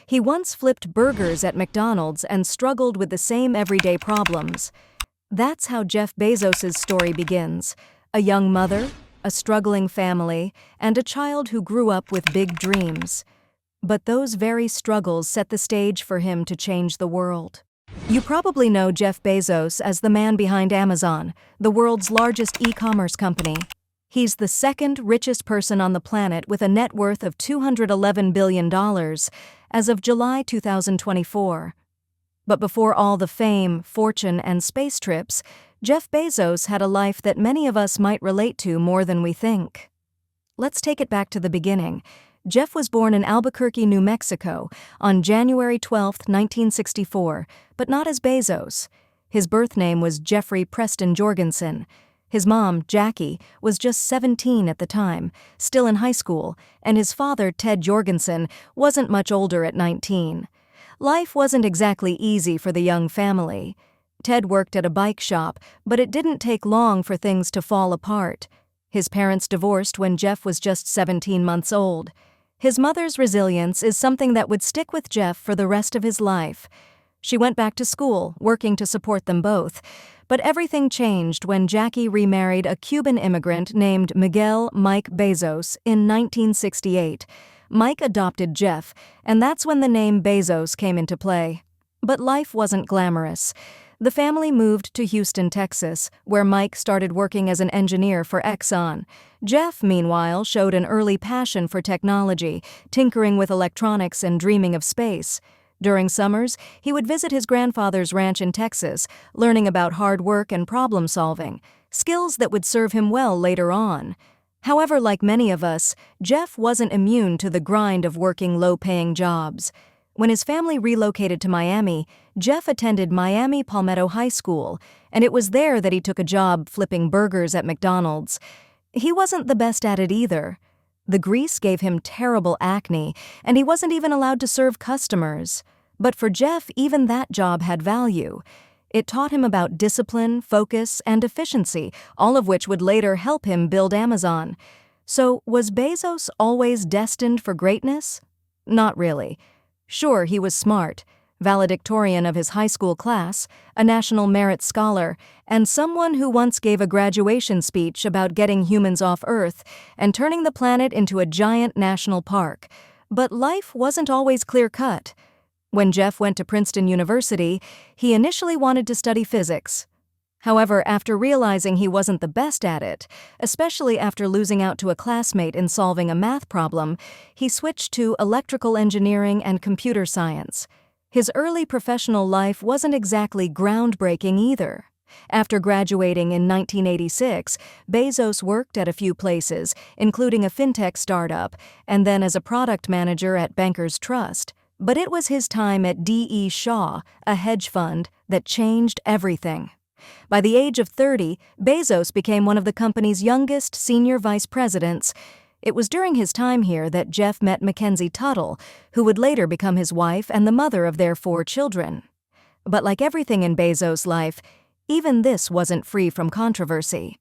He once flipped burgers at McDonald's and struggled with the same everyday problems. That's how Jeff Bezos' story begins. A young mother, a struggling family, and a child who grew up with big dreams. But those very struggles set the stage for him to change the world. You probably know Jeff Bezos as the man behind Amazon, the world's largest e-commerce company. He's the second richest person on the planet with a net worth of $211 billion as of July 2024. But before all the fame, fortune, and space trips, Jeff Bezos had a life that many of us might relate to more than we think. Let's take it back to the beginning. Jeff was born in Albuquerque, New Mexico, on January 12, 1964, but not as Bezos. His birth name was Jeffrey Preston Jorgensen. His mom, Jackie, was just 17 at the time, still in high school, and his father, Ted Jorgensen, wasn't much older at 19. Life wasn't exactly easy for the young family. Ted worked at a bike shop, but it didn't take long for things to fall apart. His parents divorced when Jeff was just 17 months old. His mother's resilience is something that would stick with Jeff for the rest of his life. She went back to school, working to support them both. But everything changed when Jackie remarried a Cuban immigrant named Miguel Mike Bezos in 1968. Mike adopted Jeff, and that's when the name Bezos came into play. But life wasn't glamorous. The family moved to Houston, Texas, where Mike started working as an engineer for Exxon. Jeff, meanwhile, showed an early passion for technology, tinkering with electronics and dreaming of space. During summers, he would visit his grandfather's ranch in Texas, learning about hard work and problem-solving, skills that would serve him well later on. However, like many of us, Jeff wasn't immune to the grind of working low-paying jobs. When his family relocated to Miami, Jeff attended Miami Palmetto High School, and it was there that he took a job flipping burgers at McDonald's. He wasn't the best at it either. The grease gave him terrible acne, and he wasn't even allowed to serve customers. But for Jeff, even that job had value. It taught him about discipline, focus, and efficiency, all of which would later help him build Amazon. So, was Bezos always destined for greatness? Not really. Sure, he was smart, valedictorian of his high school class, a National Merit Scholar, and someone who once gave a graduation speech about getting humans off Earth and turning the planet into a giant national park. But life wasn't always clear-cut. When Jeff went to Princeton University, he initially wanted to study physics. However, after realizing he wasn't the best at it, especially after losing out to a classmate in solving a math problem, he switched to electrical engineering and computer science. His early professional life wasn't exactly groundbreaking either. After graduating in 1986, Bezos worked at a few places, including a fintech startup, and then as a product manager at Bankers Trust. But it was his time at D.E. Shaw, a hedge fund, that changed everything. By the age of 30, Bezos became one of the company's youngest senior vice presidents. It was during his time here that Jeff met Mackenzie Tuttle, who would later become his wife and the mother of their 4 children. But like everything in Bezos' life, even this wasn't free from controversy.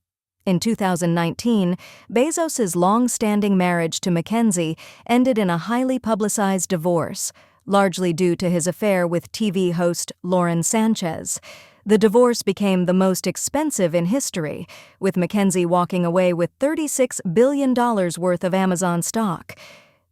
In 2019, Bezos' long-standing marriage to Mackenzie ended in a highly publicized divorce, largely due to his affair with TV host Lauren Sanchez. The divorce became the most expensive in history, with Mackenzie walking away with $36 billion worth of Amazon stock.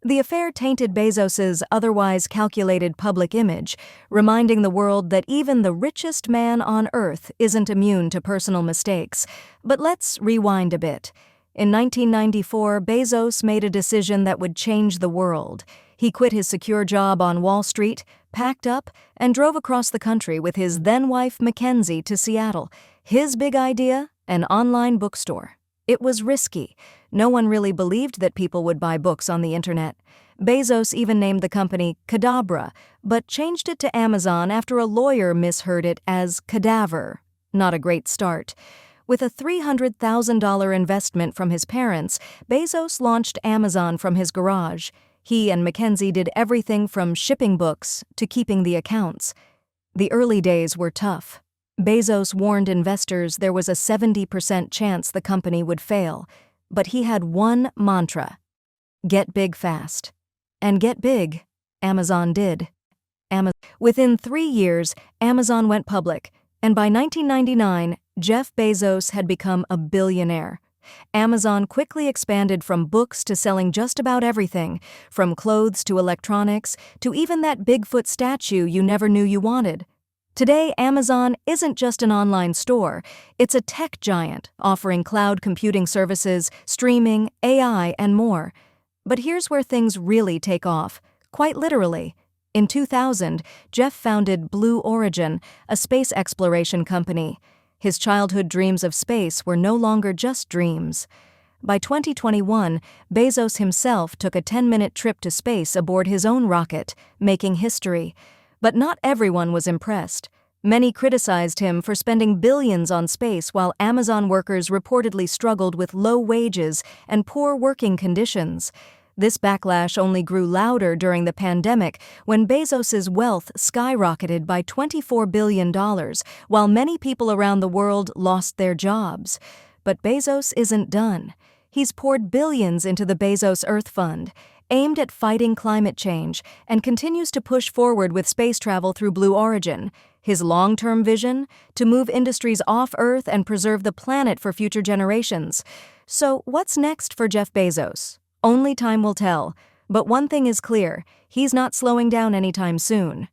The affair tainted Bezos' otherwise calculated public image, reminding the world that even the richest man on Earth isn't immune to personal mistakes. But let's rewind a bit. In 1994, Bezos made a decision that would change the world. He quit his secure job on Wall Street, packed up, and drove across the country with his then-wife Mackenzie to Seattle. His big idea? An online bookstore. It was risky. No one really believed that people would buy books on the internet. Bezos even named the company Cadabra, but changed it to Amazon after a lawyer misheard it as cadaver. Not a great start. With a $300,000 investment from his parents, Bezos launched Amazon from his garage. He and Mackenzie did everything from shipping books to keeping the accounts. The early days were tough. Bezos warned investors there was a 70% chance the company would fail, but he had one mantra: get big fast. And get big Amazon did. Within 3 years, Amazon went public, and by 1999, Jeff Bezos had become a billionaire. Amazon quickly expanded from books to selling just about everything, from clothes to electronics to even that Bigfoot statue you never knew you wanted. Today, Amazon isn't just an online store, it's a tech giant offering cloud computing services, streaming, AI, and more. But here's where things really take off, quite literally. In 2000, Jeff founded Blue Origin, a space exploration company. His childhood dreams of space were no longer just dreams. By 2021, Bezos himself took a 10-minute trip to space aboard his own rocket, making history. But not everyone was impressed. Many criticized him for spending billions on space while Amazon workers reportedly struggled with low wages and poor working conditions. This backlash only grew louder during the pandemic when Bezos's wealth skyrocketed by $24 billion, while many people around the world lost their jobs. But Bezos isn't done. He's poured billions into the Bezos Earth Fund, aimed at fighting climate change, and continues to push forward with space travel through Blue Origin. His long-term vision? To move industries off Earth and preserve the planet for future generations. So what's next for Jeff Bezos? Only time will tell. But one thing is clear, he's not slowing down anytime soon.